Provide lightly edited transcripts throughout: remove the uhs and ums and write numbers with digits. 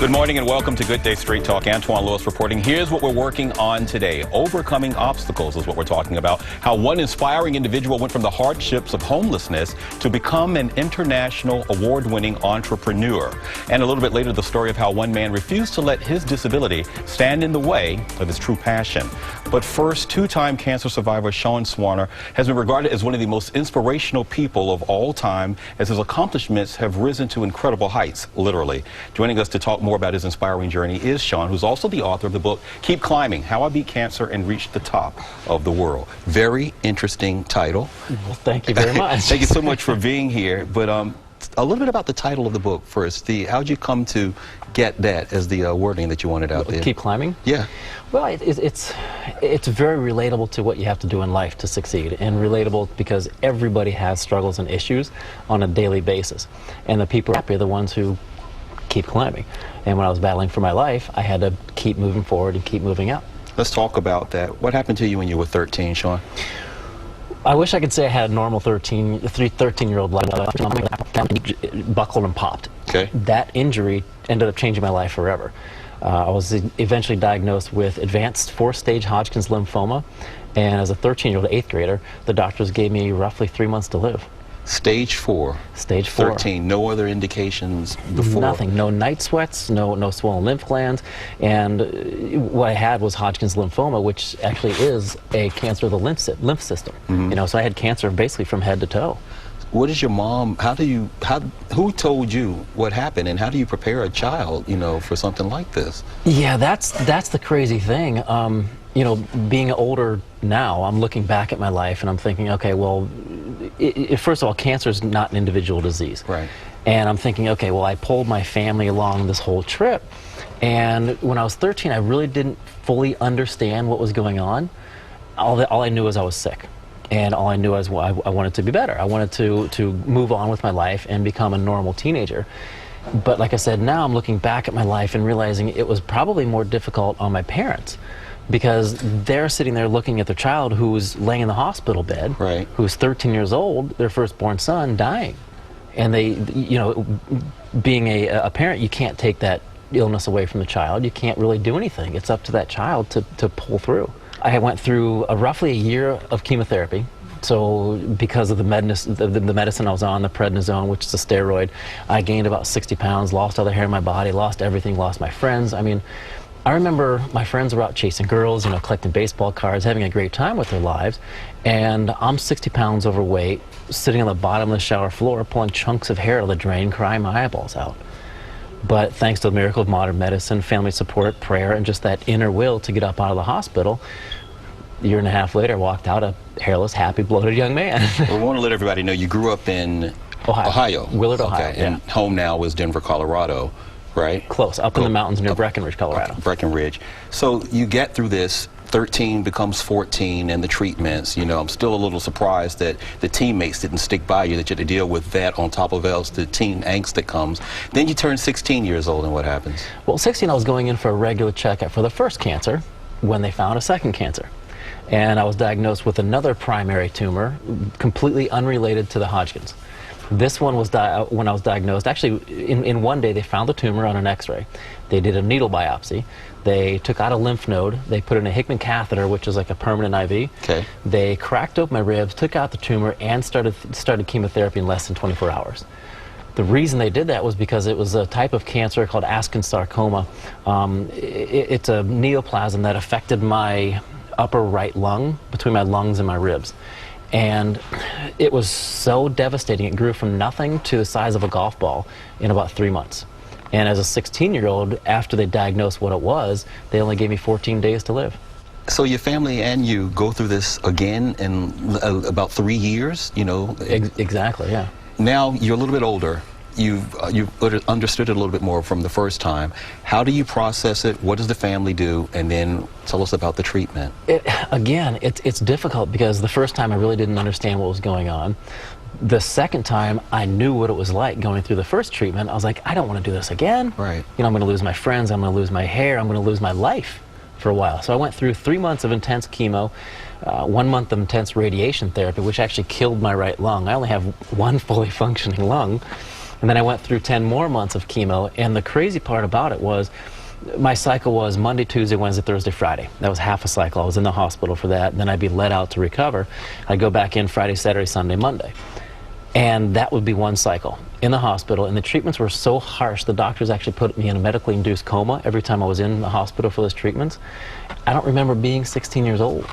Good morning and welcome to Good Day Street Talk. Antwan Lewis reporting. Here's what we're working on today. Overcoming obstacles is what we're talking about. How one inspiring individual went from the hardships of homelessness to become an international award-winning entrepreneur. And a little bit later, the story of how one man refused to let his disability stand in the way of his true passion. But first, two-time cancer survivor Sean Swarner has been regarded as one of the most inspirational people of all time, as his accomplishments have risen to incredible heights, literally. Joining us to talk more about his inspiring journey is Sean, who's also the author of the book, Keep Climbing, How I Beat Cancer and Reached the Top of the World. Very interesting title. Well, thank you very much. Thank you so much for being here. But a little bit about the title of the book first. How'd you come to get that as the wording that you wanted out there? Keep climbing? Yeah. Well, it's very relatable to what you have to do in life to succeed, and relatable because everybody has struggles and issues on a daily basis. And the people who are happy are the ones who keep climbing. And when I was battling for my life, I had to keep moving forward and keep moving up. Let's talk about that. What happened to you when you were 13, Sean? I wish I could say I had a normal 13-year-old life. Buckled and popped. Okay. That injury ended up changing my life forever. I was eventually diagnosed with advanced 4-stage Hodgkin's lymphoma, and as a 13-year-old 8th grader, the doctors gave me roughly 3 months to live. Stage 4. Stage 4. 13. No other indications before? Nothing. No night sweats, no swollen lymph glands, and what I had was Hodgkin's lymphoma, which actually is a cancer of the lymph system. Mm-hmm. You know, so I had cancer basically from head to toe. What is your mom, who told you what happened, and how do you prepare a child, you know, for something like this? Yeah, that's the crazy thing. You know, being older now, I'm looking back at my life and I'm thinking, okay, well, first of all, cancer is not an individual disease. Right. And I'm thinking, okay, well, I pulled my family along this whole trip. And when I was 13, I really didn't fully understand what was going on. All I knew was I was sick. And all I knew was I wanted to be better. I wanted to move on with my life and become a normal teenager. But like I said, now I'm looking back at my life and realizing it was probably more difficult on my parents, because they're sitting there looking at their child who's laying in the hospital bed, right, who's 13 years old, their firstborn son dying. And they, you know, being a parent, you can't take that illness away from the child. You can't really do anything. It's up to that child to pull through. I went through roughly a year of chemotherapy. So because of the medicine I was on, the prednisone, which is a steroid, I gained about 60 pounds, lost all the hair in my body, lost everything, lost my friends. I mean, I remember my friends were out chasing girls, you know, collecting baseball cards, having a great time with their lives, and I'm 60 pounds overweight, sitting on the bottom of the shower floor, pulling chunks of hair out of the drain, crying my eyeballs out. But thanks to the miracle of modern medicine, family support, prayer, and just that inner will to get up out of the hospital, a year and a half later, I walked out a hairless, happy, bloated young man. Well, we want to let everybody know you grew up in Ohio. Willard, Ohio, okay. And home now is Denver, Colorado, right? Close, up in the mountains near Breckenridge, Colorado. Breckenridge. So you get through this, 13 becomes 14, and the treatments. You know, I'm still a little surprised that the teammates didn't stick by you, that you had to deal with that on top of else the teen angst that comes. Then you turn 16 years old, and what happens? Well, 16, I was going in for a regular checkup for the first cancer when they found a second cancer. And I was diagnosed with another primary tumor, completely unrelated to the Hodgkin's. This one was, when I was diagnosed, actually in one day they found the tumor on an x-ray. They did a needle biopsy. They took out a lymph node. They put in a Hickman catheter, which is like a permanent IV. Okay. They cracked open my ribs, took out the tumor, and started chemotherapy in less than 24 hours. The reason they did that was because it was a type of cancer called Askins sarcoma. It's a neoplasm that affected my upper right lung, between my lungs and my ribs. And it was so devastating. It grew from nothing to the size of a golf ball in about 3 months. And as a 16-year-old, after they diagnosed what it was, they only gave me 14 days to live. So your family and you go through this again in about 3 years, you know? Exactly, yeah. Now you're a little bit older. You've understood it a little bit more from the first time. How do you process it? What does the family do? And then tell us about the treatment. Again, it's difficult because the first time I really didn't understand what was going on. The second time, I knew what it was like going through the first treatment. I was like, I don't want to do this again. Right. You know, I'm going to lose my friends. I'm going to lose my hair. I'm going to lose my life for a while. So I went through 3 months of intense chemo, 1 month of intense radiation therapy, which actually killed my right lung. I only have one fully functioning lung. And then I went through 10 more months of chemo, and the crazy part about it was my cycle was Monday, Tuesday, Wednesday, Thursday, Friday. That was half a cycle. I was in the hospital for that, and then I'd be let out to recover. I'd go back in Friday, Saturday, Sunday, Monday. And that would be one cycle in the hospital, and the treatments were so harsh, the doctors actually put me in a medically induced coma every time I was in the hospital for those treatments. I don't remember being 16 years old.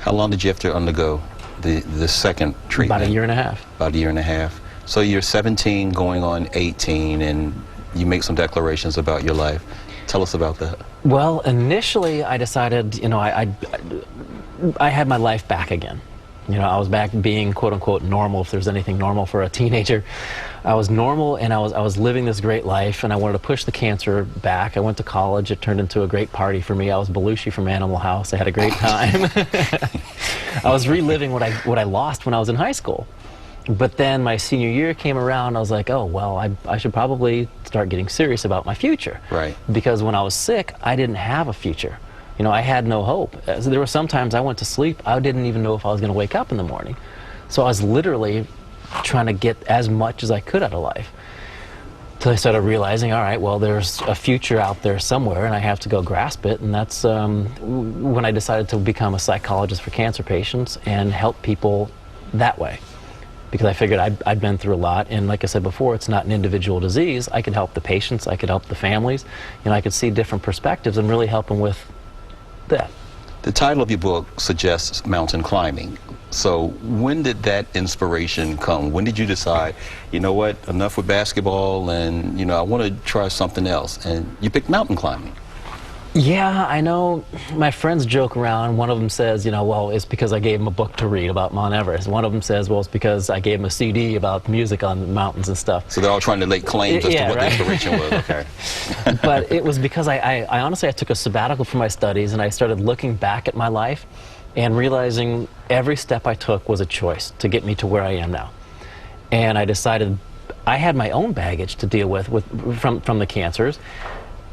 How long did you have to undergo the second treatment? About a year and a half. About a year and a half. So you're 17 going on 18, and you make some declarations about your life. Tell us about that. Well, initially I decided, you know, I had my life back again. You know, I was back being quote-unquote normal, if there's anything normal for a teenager. I was normal, and I was living this great life, and I wanted to push the cancer back. I went to college. It turned into a great party for me. I was Belushi from Animal House. I had a great time. I was reliving what I lost when I was in high school. But then my senior year came around, I was like, oh, well, I should probably start getting serious about my future. Right. Because when I was sick, I didn't have a future. You know, I had no hope. So there were some times I went to sleep, I didn't even know if I was going to wake up in the morning. So I was literally trying to get as much as I could out of life. Till I started realizing, all right, well, there's a future out there somewhere, and I have to go grasp it. And that's when I decided to become a psychologist for cancer patients and help people that way. Because I figured I'd been through a lot, and like I said before, it's not an individual disease. I could help the patients, I could help the families, you know, I could see different perspectives and really help them with that. The title of your book suggests mountain climbing. So when did that inspiration come? When did you decide, you know what, enough with basketball, and, you know, I want to try something else, and you picked mountain climbing? Yeah, I know my friends joke around. One of them says, you know, well, it's because I gave him a book to read about Mount Everest. One of them says, well, it's because I gave him a CD about music on the mountains and stuff. So they're all trying to lay claims as to what the inspiration was. Okay. But it was because I honestly, I took a sabbatical from my studies, and I started looking back at my life and realizing every step I took was a choice to get me to where I am now. And I decided I had my own baggage to deal with from the cancers.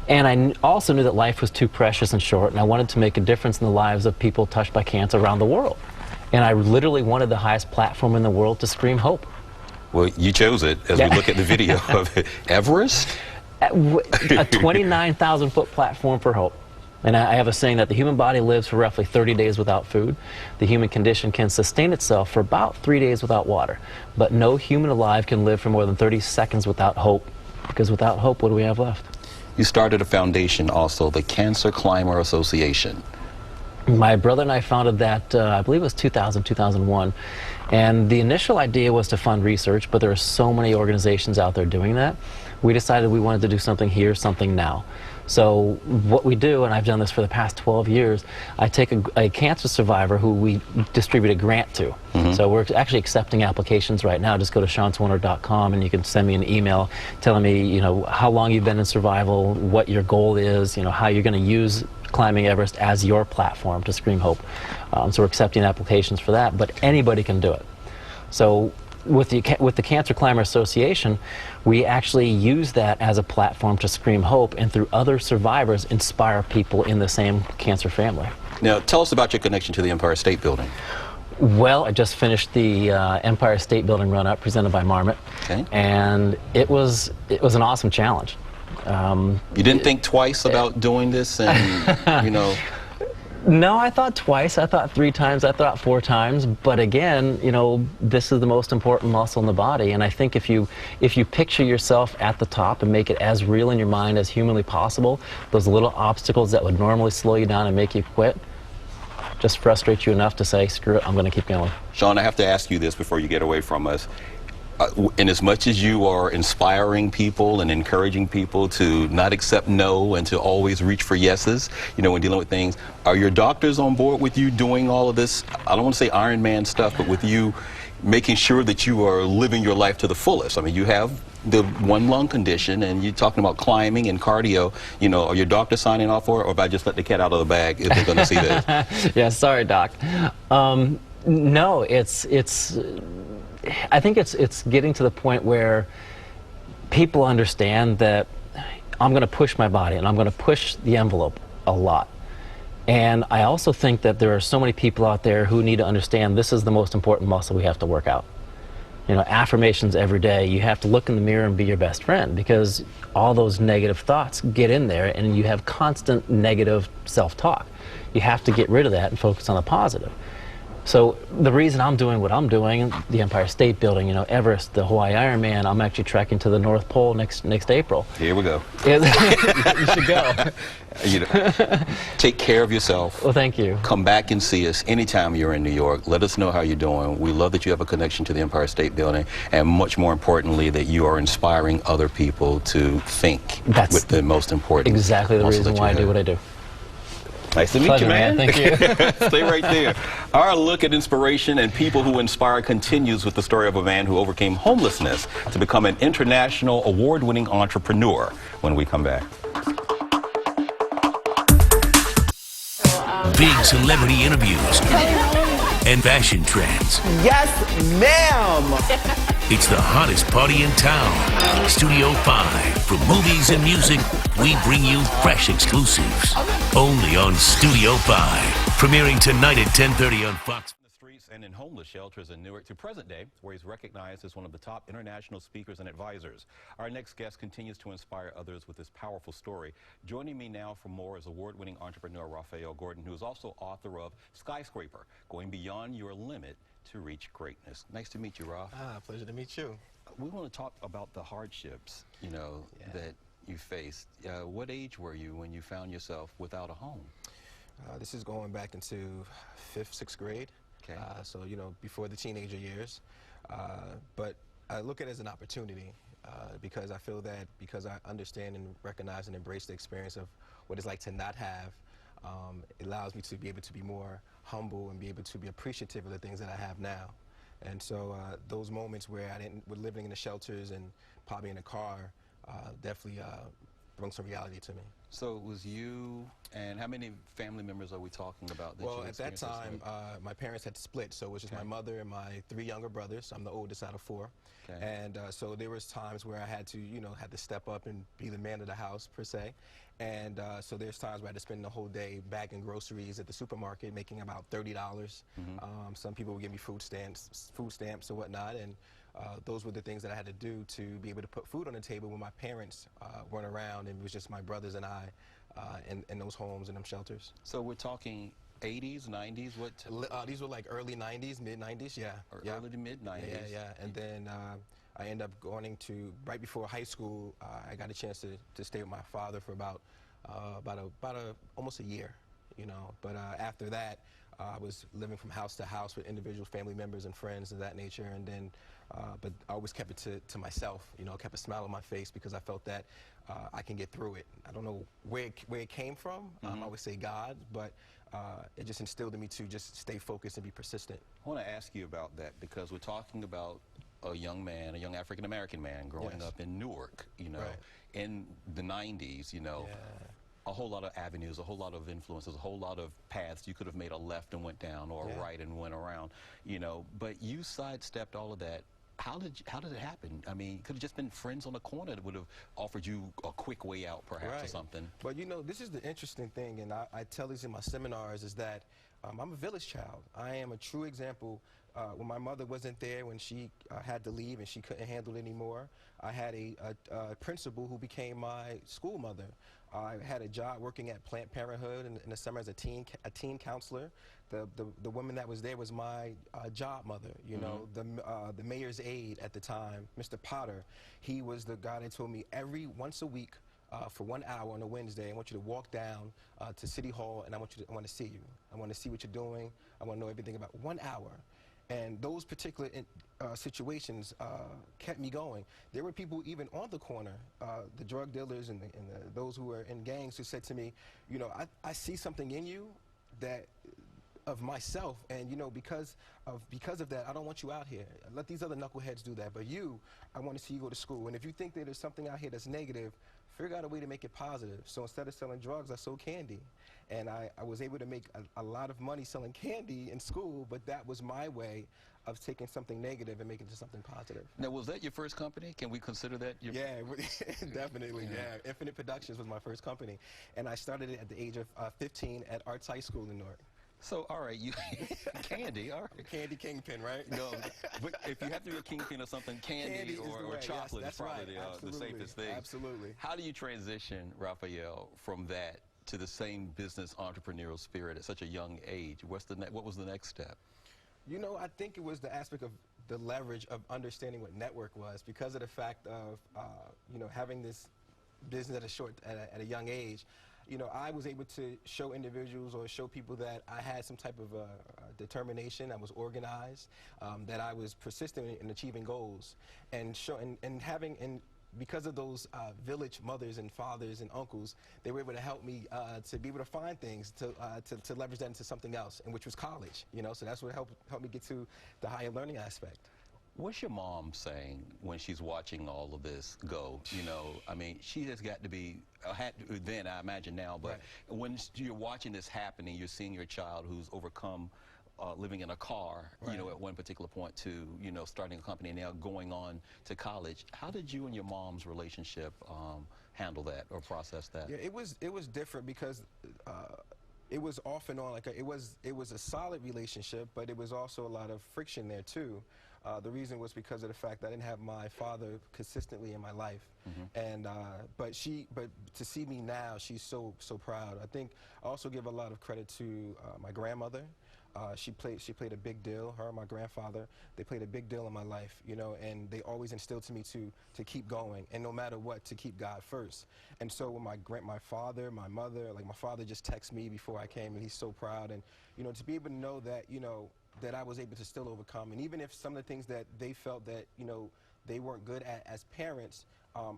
And I also knew that life was too precious and short, and I wanted to make a difference in the lives of people touched by cancer around the world. And I literally wanted the highest platform in the world to scream hope. Well, you chose it as we look at the video of it. Everest? A 29,000-foot platform for hope. And I have a saying that the human body lives for roughly 30 days without food. The human condition can sustain itself for about 3 days without water. But no human alive can live for more than 30 seconds without hope. Because without hope, what do we have left? You started a foundation also, the Cancer Climber Association. My brother and I founded that, I believe it was 2000, 2001. And the initial idea was to fund research, but there are so many organizations out there doing that. We decided we wanted to do something here, something now. So what we do, and I've done this for the past 12 years, I take a cancer survivor who we distribute a grant to. So we're actually accepting applications right now. Just go to SeanSwarner.com and you can send me an email telling me, you know, how long you've been in survival, what your goal is, you know, how you're going to use climbing Everest as your platform to scream hope. So we're accepting applications for that, but anybody can do it. So with the Cancer Climber Association, we actually use that as a platform to scream hope, and through other survivors, inspire people in the same cancer family. Now, tell us about your connection to the Empire State Building. Well, I just finished the Empire State Building run-up presented by Marmot, and it was an awesome challenge. You didn't think twice about doing this, and you know? No, I thought twice. I thought 3 times. I thought 4 times. But again, you know, this is the most important muscle in the body, and I think if you picture yourself at the top and make it as real in your mind as humanly possible, those little obstacles that would normally slow you down and make you quit just frustrate you enough to say, screw it, I'm going to keep going. Sean, I have to ask you this before you get away from us. In as much as you are inspiring people and encouraging people to not accept no and to always reach for yeses, you know, when dealing with things, are your doctors on board with you doing all of this, I don't want to say Iron Man stuff, but with you making sure that you are living your life to the fullest? I mean, you have the one lung condition, and you're talking about climbing and cardio. You know, are your doctors signing off for it, or if I just let the cat out of the bag, if they're going to see this? Yeah, sorry, Doc. No, I think it's getting to the point where people understand that I'm going to push my body and I'm going to push the envelope a lot. And I also think that there are so many people out there who need to understand this is the most important muscle we have to work out. You know, affirmations every day. You have to look in the mirror and be your best friend, because all those negative thoughts get in there and you have constant negative self-talk. You have to get rid of that and focus on the positive. So the reason I'm doing what I'm doing, the Empire State Building, you know, Everest, the Hawaii Ironman, I'm actually trekking to the North Pole next April. Here we go. You should go. You know, take care of yourself. Well, thank you. Come back and see us anytime you're in New York. Let us know how you're doing. We love that you have a connection to the Empire State Building, and much more importantly, that you are inspiring other people to think. That's with the most important. Exactly the reason why I do what I do. Nice to meet you, man. Thank you. Stay right there. Our look at inspiration and people who inspire continues with the story of a man who overcame homelessness to become an international award-winning entrepreneur when we come back. Big celebrity interviews and fashion trends. Yes, ma'am. It's the hottest party in town. Studio 5. From movies and music, we bring you fresh exclusives. Only on Studio 5. Premiering tonight at 10:30 on Fox. In the streets and in homeless shelters in Newark to present day, where he's recognized as one of the top international speakers and advisors. Our next guest continues to inspire others with this powerful story. Joining me now for more is award-winning entrepreneur Rahfeal Gordon, who is also author of Skyscraper, Going Beyond Your Limit to Reach Greatness. Nice to meet you, Raf. Pleasure to meet you. We want to talk about the hardships, you know, that you faced. What age were you when you found yourself without a home? This is going back into 5th, 6th grade. Okay. So, you know, before the teenager years. But I look at it as an opportunity because I feel that because I understand and recognize and embrace the experience of what it's like to not have, it allows me to be able to be more humble and be able to be appreciative of the things that I have now. And so those moments where we're living in the shelters and probably in a car definitely bring some reality to me. So it was you, and how many family members are we talking about? Well, at that time, my parents had split, so it was just my mother and my 3 younger brothers. I'm the oldest out of 4. Okay. And so there was times where I had to, you know, had to step up and be the man of the house, per se. And so there's times where I had to spend the whole day bagging groceries at the supermarket, making about $30. Some people would give me food stamps or whatnot, and those were the things that I had to do to be able to put food on the table when my parents weren't around, and it was just my brothers and I in those homes and them shelters. So we're talking 80s, 90s? What? These were like early 90s, mid 90s, yeah. Early to mid 90s. Yeah. And then I ended up going to, right before high school, I got a chance to stay with my father for about almost a year, you know. But after that, I was living from house to house with individual family members and friends of that nature, and then, but I always kept it to myself, you know, kept a smile on my face because I felt that I can get through it. I don't know where it came from. I always say God, but it just instilled in me to just stay focused and be persistent. I want to ask you about that because we're talking about a young man, a young African-American man growing up in Newark, you know, in the 90s, you know. A whole lot of avenues, a whole lot of influences, a whole lot of paths. You could have made a left and went down, or a right and went around, you know. But you sidestepped all of that. How did it happen? I mean, could have just been friends on the corner that would have offered you a quick way out, perhaps, or something. But you know, this is the interesting thing, and I tell these in my seminars, is that I'm a village child. I am a true example. When my mother wasn't there, when she had to leave and she couldn't handle it anymore, I had a principal who became my school mother. I had a job working at Planned Parenthood in the summer as a teen counselor. The woman that was there was my job mother. You know, the mayor's aide at the time, Mr. Potter. He was the guy that told me once a week for 1 hour on a Wednesday, I want you to walk down to City Hall, and I want to see you. I want to see what you're doing. I want to know everything about 1 hour. And those particular situations kept me going. There were people even on the corner, the drug dealers and those who were in gangs, who said to me, you know, I see something in you that of myself, and you know, because of that, I don't want you out here. Let these other knuckleheads do that, but you, I want to see you go to school. And if you think that there's something out here that's negative, figure out a way to make it positive. So instead of selling drugs, I sold candy. And I was able to make a lot of money selling candy in school, but that was my way of taking something negative and making it to something positive. Now, was that your first company? Can we consider that your... Yeah, definitely, yeah. Infinite Productions was my first company. And I started it at the age of 15 at Arts High School in Newark. So, all right, you candy, all right. Candy kingpin, right? No, but if you have to be a kingpin or something, candy or chocolate yes, is probably right. the safest thing. Absolutely. How do you transition, Rahfeal, from that to the same business entrepreneurial spirit at such a young age? What was the next step? You know, I think it was the aspect of the leverage of understanding what network was, because of the fact of you know, having this business at a young age. You know, I was able to show individuals or show people that I had some type of determination, I was organized, that I was persistent in achieving goals, and because of those village mothers and fathers and uncles, they were able to help me to be able to find things to leverage that into something else, and which was college. You know, so that's what helped me get to the higher learning aspect. What's your mom saying when she's watching all of this go? You know, I mean, she has got to be, then I imagine now, but right. When you're watching this happening, you're seeing your child who's overcome living in a car, right. You know, at one particular point to, you know, starting a company and now going on to college. How did you and your mom's relationship handle that or process that? Yeah, it was different because it was off and on. Like it was a solid relationship, but it was also a lot of friction there too. The reason was because of the fact that I didn't have my father consistently in my life, and but to see me now, she's so proud. I think I also give a lot of credit to my grandmother. She played a big deal. Her and my grandfather, they played a big deal in my life, you know, and they always instilled to me to keep going, and no matter what, to keep God first. And so when my father, my mother, like my father just texted me before I came, and he's so proud, and you know, to be able to know that, you know, that I was able to still overcome, and even if some of the things that they felt that, you know, they weren't good at as parents,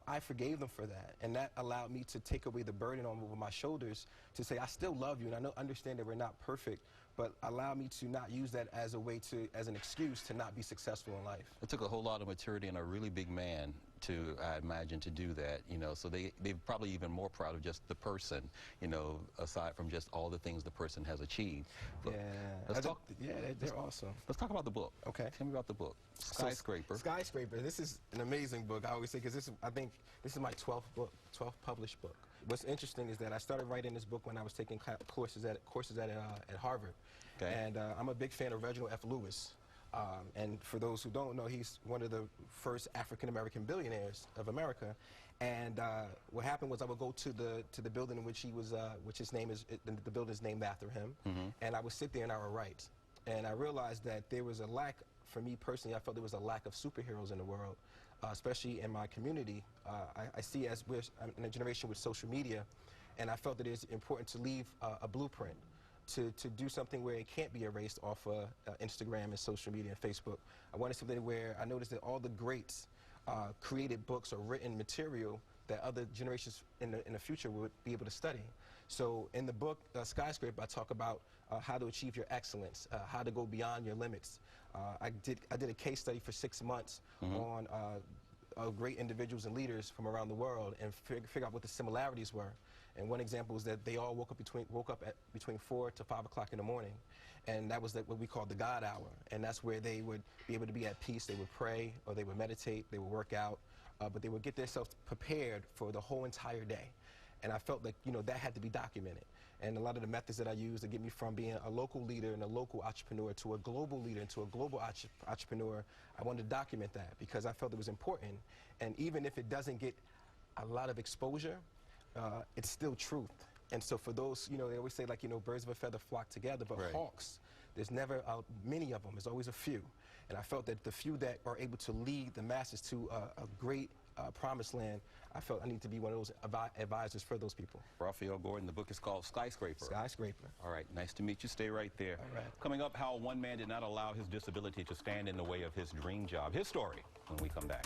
I forgave them for that, and that allowed me to take away the burden on my shoulders to say, I still love you, and I understand that we're not perfect, but allow me to not use that as a way as an excuse to not be successful in life. It took a whole lot of maturity and a really big man to, I imagine, to do that, you know, so they're probably even more proud of just the person, you know, aside from just all the things the person has achieved. But yeah, they're awesome. Let's talk about the book. Okay. Tell me about the book. Skyscraper. Skyscraper. This is an amazing book, I always say, because I think this is my 12th published book. What's interesting is that I started writing this book when I was taking courses at Harvard. Okay. And I'm a big fan of Reginald F. Lewis. And for those who don't know, he's one of the first African-American billionaires of America. And what happened was I would go to the building in which he was, which the building is named after him. And I would sit there and I would write. And I realized that there was a lack, for me personally, I felt there was a lack of superheroes in the world, especially in my community. I see as we're in a generation with social media, and I felt that it's important to leave a blueprint. To do something where it can't be erased off Instagram and social media and Facebook. I wanted something where I noticed that all the greats created books or written material that other generations in the future would be able to study. So in the book, Skyscraper, I talk about how to achieve your excellence, how to go beyond your limits. I did a case study for 6 months on great individuals and leaders from around the world and figure out what the similarities were. And one example is that they all woke up at between 4 to 5 o'clock in the morning, and that was what we called the God hour. And that's where they would be able to be at peace. They would pray, or they would meditate, they would work out, but they would get themselves prepared for the whole entire day. And I felt like, you know, that had to be documented. And a lot of the methods that I use to get me from being a local leader and a local entrepreneur to a global leader and to a global entrepreneur, I wanted to document that because I felt it was important. And even if it doesn't get a lot of exposure, it's still truth. And so for those, you know, they always say, like, you know, birds of a feather flock together, but hawks, there's never many of them. There's always a few. And I felt that the few that are able to lead the masses to a great promised land, I felt I need to be one of those advisors for those people. Rahfeal Gordon, the book is called Skyscraper. Skyscraper. All right, nice to meet you. Stay right there. All right. Coming up, how one man did not allow his disability to stand in the way of his dream job. His story when we come back.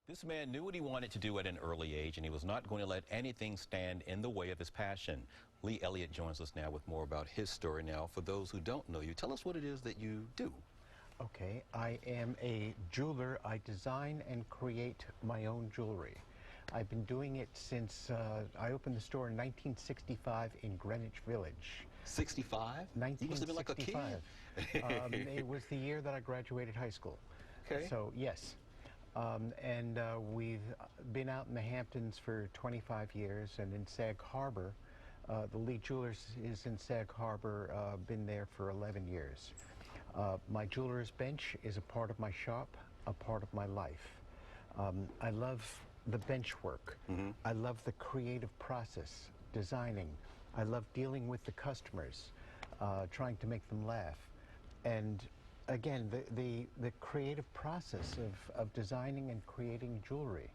This man knew what he wanted to do at an early age, and he was not going to let anything stand in the way of his passion. Lee Elliot joins us now with more about his story. Now, for those who don't know you, tell us what it is that you do. Okay, I am a jeweler. I design and create my own jewelry. I've been doing it since I opened the store in 1965 in Greenwich Village. 65? 1965. You must have been like a kid. It was the year that I graduated high school. Okay. So, yes. We've been out in the Hamptons for 25 years, and in Sag Harbor The Lee Jewelers is in Sag Harbor, been there for 11 years. My jeweler's bench is a part of my shop, a part of my life. I love the bench work. I love the creative process, designing. I love dealing with the customers, trying to make them laugh. And again, the creative process of designing and creating jewelry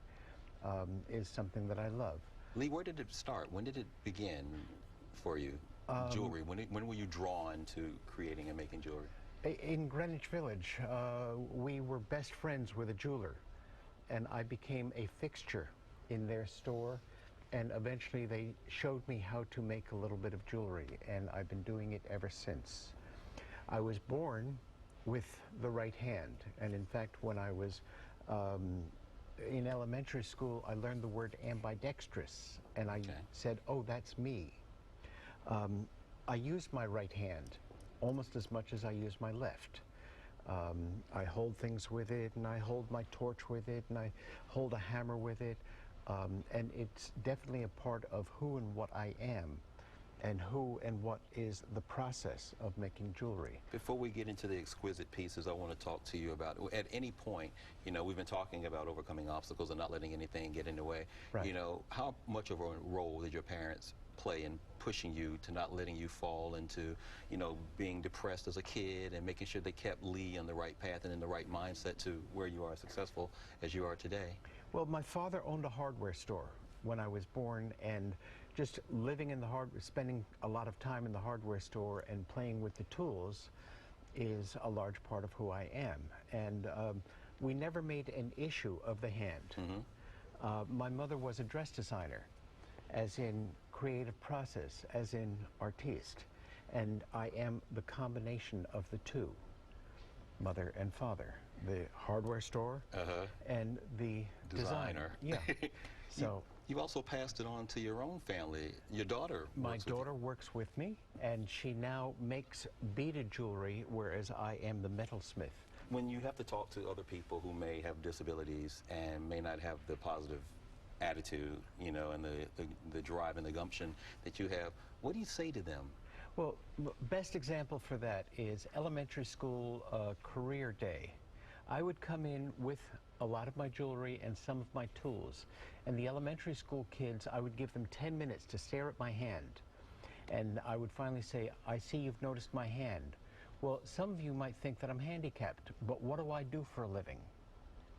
is something that I love. Lee, where did it start? When did it begin for you, jewelry? When were you drawn to creating and making jewelry? In Greenwich Village, we were best friends with a jeweler, and I became a fixture in their store, and eventually they showed me how to make a little bit of jewelry, and I've been doing it ever since. I was born with the right hand, and in fact, when I was in elementary school, I learned the word ambidextrous, and I said, oh, that's me. I use my right hand almost as much as I use my left. I hold things with it, and I hold my torch with it, and I hold a hammer with it, and it's definitely a part of who and what I am, and who and what is the process of making jewelry. Before we get into the exquisite pieces, I want to talk to you about, at any point, you know, we've been talking about overcoming obstacles and not letting anything get in the way. Right. You know, how much of a role did your parents play in pushing you to not letting you fall into, you know, being depressed as a kid and making sure they kept Lee on the right path and in the right mindset to where you are successful as you are today? Well, my father owned a hardware store when I was born, and just living in the spending a lot of time in the hardware store and playing with the tools is a large part of who I am. And we never made an issue of the hand. My mother was a dress designer, as in creative process, as in artiste, and I am the combination of the two, mother and father, the hardware store and the designer. Yeah. So you also passed it on to your own family. Your daughter. My daughter works with me, and she now makes beaded jewelry, whereas I am the metalsmith. When you have to talk to other people who may have disabilities and may not have the positive attitude, you know, and the drive and the gumption that you have, what do you say to them? Well, best example for that is elementary school career day. I would come in with a lot of my jewelry and some of my tools, and the elementary school kids, I would give them 10 minutes to stare at my hand, and I would finally say, I see you've noticed my hand. Well, some of you might think that I'm handicapped, but what do I do for a living?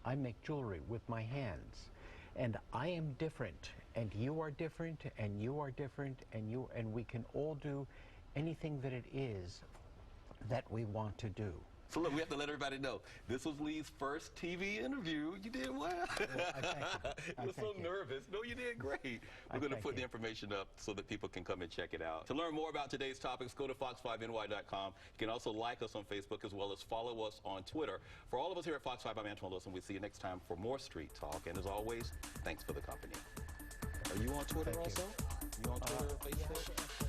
I make jewelry with my hands. And I am different, and you are different, and you are different, and we can all do anything that it is that we want to do. So look, we have to let everybody know, this was Lee's first TV interview. You did well. You were so nervous. No, you did great. We're going to put the information up so that people can come and check it out. To learn more about today's topics, go to fox5ny.com. You can also like us on Facebook as well as follow us on Twitter. For all of us here at Fox 5, I'm Antwan Lewis, and we'll see you next time for more Street Talk. And as always, thanks for the company. Are you on Twitter also? You on Twitter, Facebook?